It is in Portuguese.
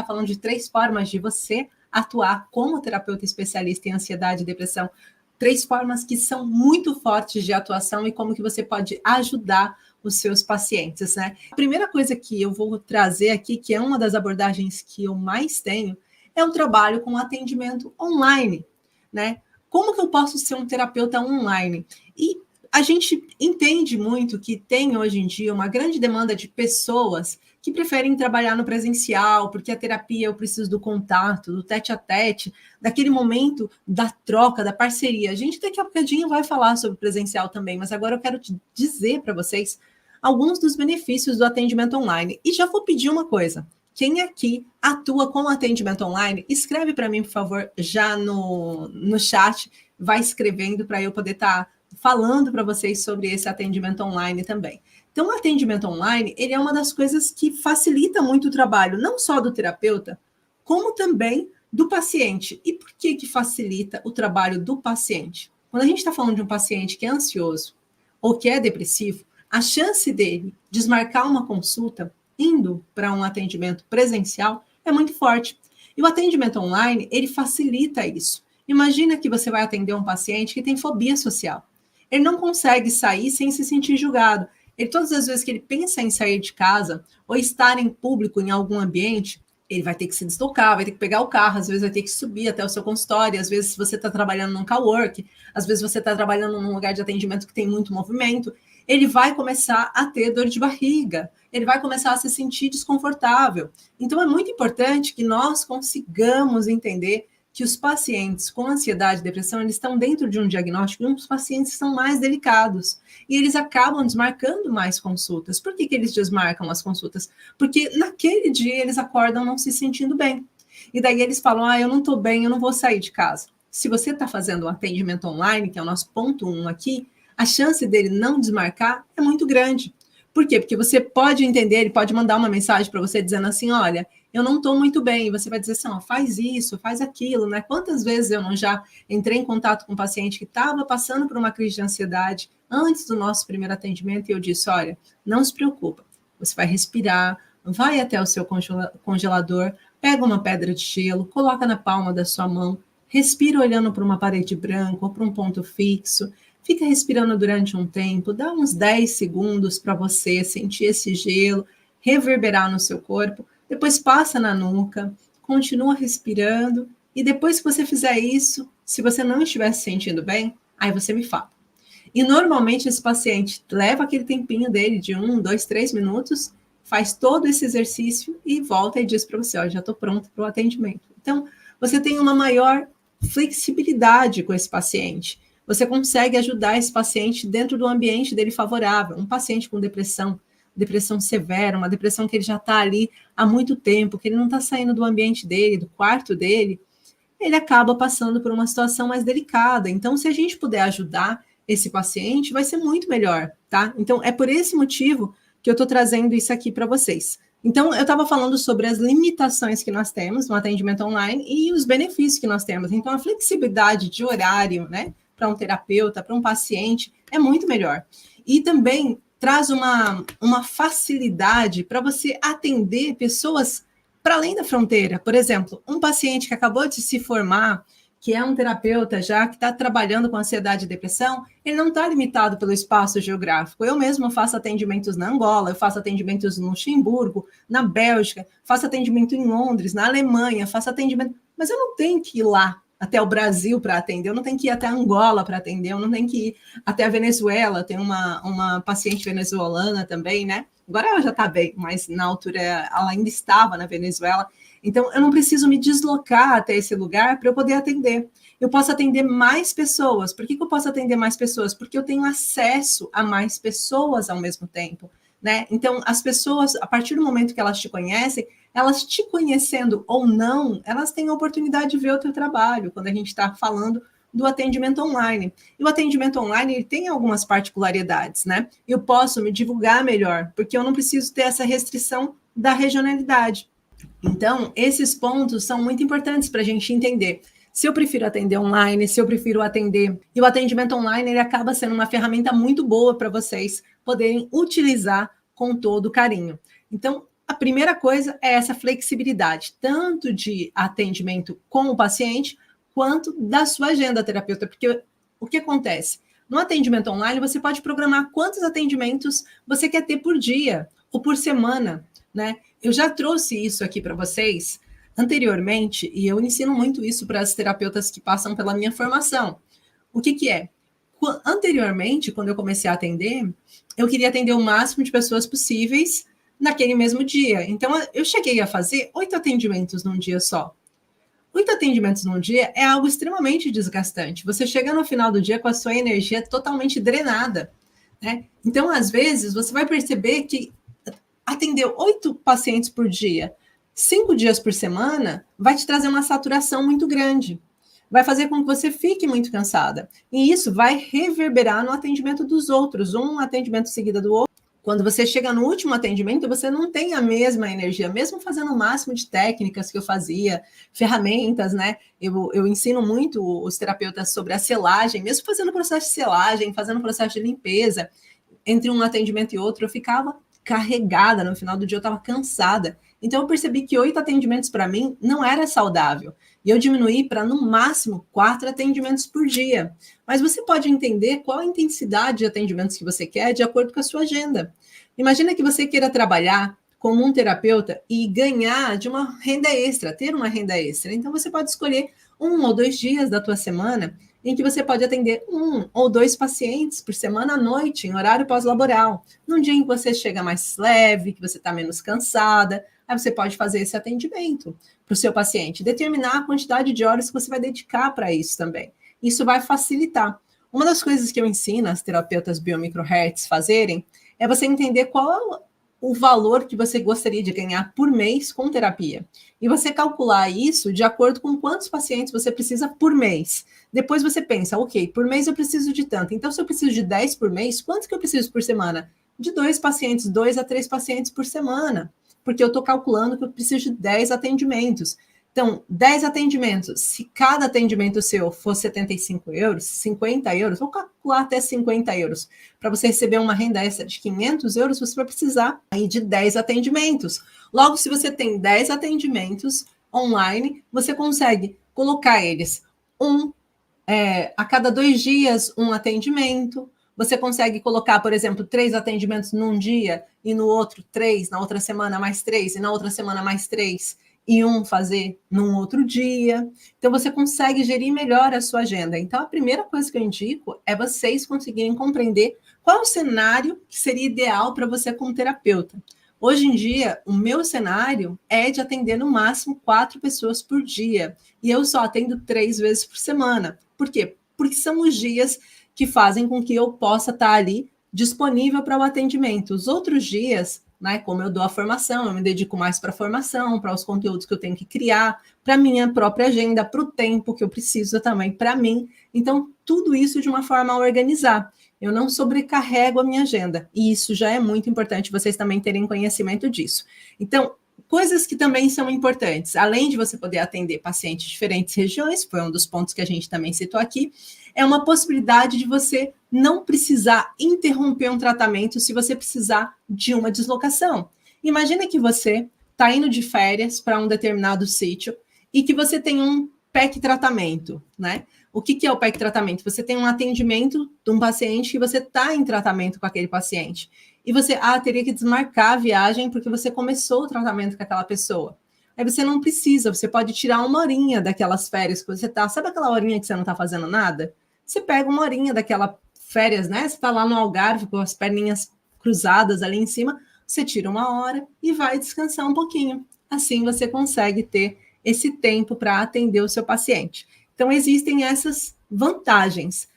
está falando de 3 formas de você atuar como terapeuta especialista em ansiedade e depressão. 3 formas que são muito fortes de atuação e como que você pode ajudar os seus pacientes, né? A primeira coisa que eu vou trazer aqui, que é uma das abordagens que eu mais tenho, é o trabalho com atendimento online, né? Como que eu posso ser um terapeuta online? E a gente entende muito que tem hoje em dia uma grande demanda de pessoas que preferem trabalhar no presencial, porque a terapia eu preciso do contato, do tete-a-tete, daquele momento da troca, da parceria. A gente daqui a pouquinho vai falar sobre presencial também, mas agora eu quero te dizer para vocês alguns dos benefícios do atendimento online. E já vou pedir uma coisa. Quem aqui atua com atendimento online, escreve para mim, por favor, já no chat, vai escrevendo para eu poder estar falando para vocês sobre esse atendimento online também. Então, o atendimento online, ele é uma das coisas que facilita muito o trabalho, não só do terapeuta, como também do paciente. E por que facilita o trabalho do paciente? Quando a gente está falando de um paciente que é ansioso ou que é depressivo, a chance dele desmarcar uma consulta indo para um atendimento presencial é muito forte. E o atendimento online, ele facilita isso. Imagina que você vai atender um paciente que tem fobia social. Ele não consegue sair sem se sentir julgado. Ele, todas as vezes que ele pensa em sair de casa ou estar em público em algum ambiente, ele vai ter que se deslocar, vai ter que pegar o carro, às vezes vai ter que subir até o seu consultório, às vezes você está trabalhando num cowork, às vezes você está trabalhando num lugar de atendimento que tem muito movimento, ele vai começar a ter dor de barriga, ele vai começar a se sentir desconfortável. Então, é muito importante que nós consigamos entender que os pacientes com ansiedade e depressão, eles estão dentro de um diagnóstico, e os pacientes são mais delicados, e eles acabam desmarcando mais consultas. Por que eles desmarcam as consultas? Porque naquele dia eles acordam não se sentindo bem. E daí eles falam, eu não estou bem, eu não vou sair de casa. Se você está fazendo um atendimento online, que é o nosso ponto 1 aqui, a chance dele não desmarcar é muito grande. Por quê? Porque você pode entender, ele pode mandar uma mensagem para você dizendo assim, olha, eu não estou muito bem, e você vai dizer assim, faz isso, faz aquilo, né? Quantas vezes eu não já entrei em contato com um paciente que estava passando por uma crise de ansiedade antes do nosso primeiro atendimento, e eu disse, olha, não se preocupa, você vai respirar, vai até o seu congelador, pega uma pedra de gelo, coloca na palma da sua mão, respira olhando para uma parede branca ou para um ponto fixo, fica respirando durante um tempo, dá uns 10 segundos para você sentir esse gelo, reverberar no seu corpo, depois passa na nuca, continua respirando, e depois que você fizer isso, se você não estiver se sentindo bem, aí você me fala. E normalmente esse paciente leva aquele tempinho dele de 1, 2, 3 minutos, faz todo esse exercício e volta e diz para você, já estou pronto para o atendimento. Então, você tem uma maior flexibilidade com esse paciente. Você consegue ajudar esse paciente dentro do ambiente dele favorável. Um paciente com depressão severa, uma depressão que ele já está ali há muito tempo, que ele não está saindo do ambiente dele, do quarto dele, ele acaba passando por uma situação mais delicada. Então, se a gente puder ajudar esse paciente, vai ser muito melhor, tá? Então, é por esse motivo que eu estou trazendo isso aqui para vocês. Então, eu estava falando sobre as limitações que nós temos no atendimento online e os benefícios que nós temos. Então, a flexibilidade de horário, né, para um terapeuta, para um paciente, é muito melhor. E também traz uma facilidade para você atender pessoas para além da fronteira. Por exemplo, um paciente que acabou de se formar, que é um terapeuta já, que está trabalhando com ansiedade e depressão, ele não está limitado pelo espaço geográfico. Eu mesmo faço atendimentos na Angola, eu faço atendimentos no Luxemburgo, na Bélgica, faço atendimento em Londres, na Alemanha, faço atendimento... Mas eu não tenho que ir lá até o Brasil para atender, eu não tenho que ir até Angola para atender, eu não tenho que ir até a Venezuela, tem uma paciente venezuelana também, né? Agora ela já está bem, mas na altura ela ainda estava na Venezuela. Então, eu não preciso me deslocar até esse lugar para eu poder atender. Eu posso atender mais pessoas. Por que eu posso atender mais pessoas? Porque eu tenho acesso a mais pessoas ao mesmo tempo, né? Então, as pessoas, a partir do momento que elas te conhecem, elas te conhecendo ou não, elas têm a oportunidade de ver o teu trabalho, quando a gente está falando do atendimento online. E o atendimento online, ele tem algumas particularidades, né? Eu posso me divulgar melhor, porque eu não preciso ter essa restrição da regionalidade. Então, esses pontos são muito importantes para a gente entender. Se eu prefiro atender online, se eu prefiro atender... E o atendimento online, ele acaba sendo uma ferramenta muito boa para vocês poderem utilizar com todo carinho. Então, a primeira coisa é essa flexibilidade, tanto de atendimento com o paciente, quanto da sua agenda terapeuta, porque o que acontece? No atendimento online, você pode programar quantos atendimentos você quer ter por dia ou por semana, né? Eu já trouxe isso aqui para vocês anteriormente, e eu ensino muito isso para as terapeutas que passam pela minha formação. O que é? Anteriormente, quando eu comecei a atender, eu queria atender o máximo de pessoas possíveis naquele mesmo dia. Então, eu cheguei a fazer 8 atendimentos num dia só. 8 atendimentos num dia é algo extremamente desgastante. Você chega no final do dia com a sua energia totalmente drenada, né? Então, às vezes, você vai perceber que atender 8 pacientes por dia, 5 dias por semana, vai te trazer uma saturação muito grande. Vai fazer com que você fique muito cansada. E isso vai reverberar no atendimento dos outros, um atendimento seguido do outro. Quando você chega no último atendimento, você não tem a mesma energia, mesmo fazendo o máximo de técnicas que eu fazia, ferramentas, né? Eu ensino muito os terapeutas sobre a selagem, mesmo fazendo o processo de selagem, fazendo o processo de limpeza. Entre um atendimento e outro, eu ficava carregada, no final do dia eu estava cansada. Então eu percebi que 8 atendimentos para mim não era saudável. E eu diminuí para, no máximo, 4 atendimentos por dia. Mas você pode entender qual a intensidade de atendimentos que você quer de acordo com a sua agenda. Imagina que você queira trabalhar como um terapeuta e ganhar de uma renda extra, ter uma renda extra. Então você pode escolher 1 ou 2 dias da tua semana em que você pode atender 1 ou 2 pacientes por semana à noite, em horário pós-laboral. Num dia em que você chega mais leve, que você está menos cansada, aí você pode fazer esse atendimento para o seu paciente, determinar a quantidade de horas que você vai dedicar para isso também. Isso vai facilitar. Uma das coisas que eu ensino as terapeutas biomicrohertz fazerem é você entender qual é o valor que você gostaria de ganhar por mês com terapia. E você calcular isso de acordo com quantos pacientes você precisa por mês. Depois você pensa, ok, por mês eu preciso de tanto. Então, se eu preciso de 10 por mês, quanto que eu preciso por semana? De 2 pacientes, 2 a 3 pacientes por semana. Porque eu estou calculando que eu preciso de 10 atendimentos. Então, 10 atendimentos, se cada atendimento seu for 75 euros, 50 euros, vou calcular até 50 euros. Para você receber uma renda extra de 500 euros, você vai precisar aí de 10 atendimentos. Logo, se você tem 10 atendimentos online, você consegue colocar eles a cada 2 dias, um atendimento. Você consegue colocar, por exemplo, 3 atendimentos num dia e no outro 3, na outra semana mais 3 e na outra semana mais 3 e fazer num outro dia. Então, você consegue gerir melhor a sua agenda. Então, a primeira coisa que eu indico é vocês conseguirem compreender qual é o cenário que seria ideal para você como terapeuta. Hoje em dia, o meu cenário é de atender no máximo 4 pessoas por dia. E eu só atendo 3 vezes por semana. Por quê? Porque são os dias que fazem com que eu possa estar ali disponível para o atendimento. Os outros dias, né, como eu dou a formação, eu me dedico mais para a formação, para os conteúdos que eu tenho que criar, para a minha própria agenda, para o tempo que eu preciso também para mim. Então, tudo isso de uma forma a organizar. Eu não sobrecarrego a minha agenda. E isso já é muito importante vocês também terem conhecimento disso. Então, coisas que também são importantes, além de você poder atender pacientes de diferentes regiões, foi um dos pontos que a gente também citou aqui, é uma possibilidade de você não precisar interromper um tratamento se você precisar de uma deslocação. Imagina que você está indo de férias para um determinado sítio e que você tem um PEC tratamento, né? O que é o PEC tratamento? Você tem um atendimento de um paciente que você está em tratamento com aquele paciente. E você teria que desmarcar a viagem porque você começou o tratamento com aquela pessoa. Aí você não precisa, você pode tirar uma horinha daquelas férias que você está. Sabe aquela horinha que você não está fazendo nada? Você pega uma horinha daquela férias, né? Você está lá no Algarve com as perninhas cruzadas ali em cima, você tira uma hora e vai descansar um pouquinho. Assim você consegue ter esse tempo para atender o seu paciente. Então, existem essas vantagens.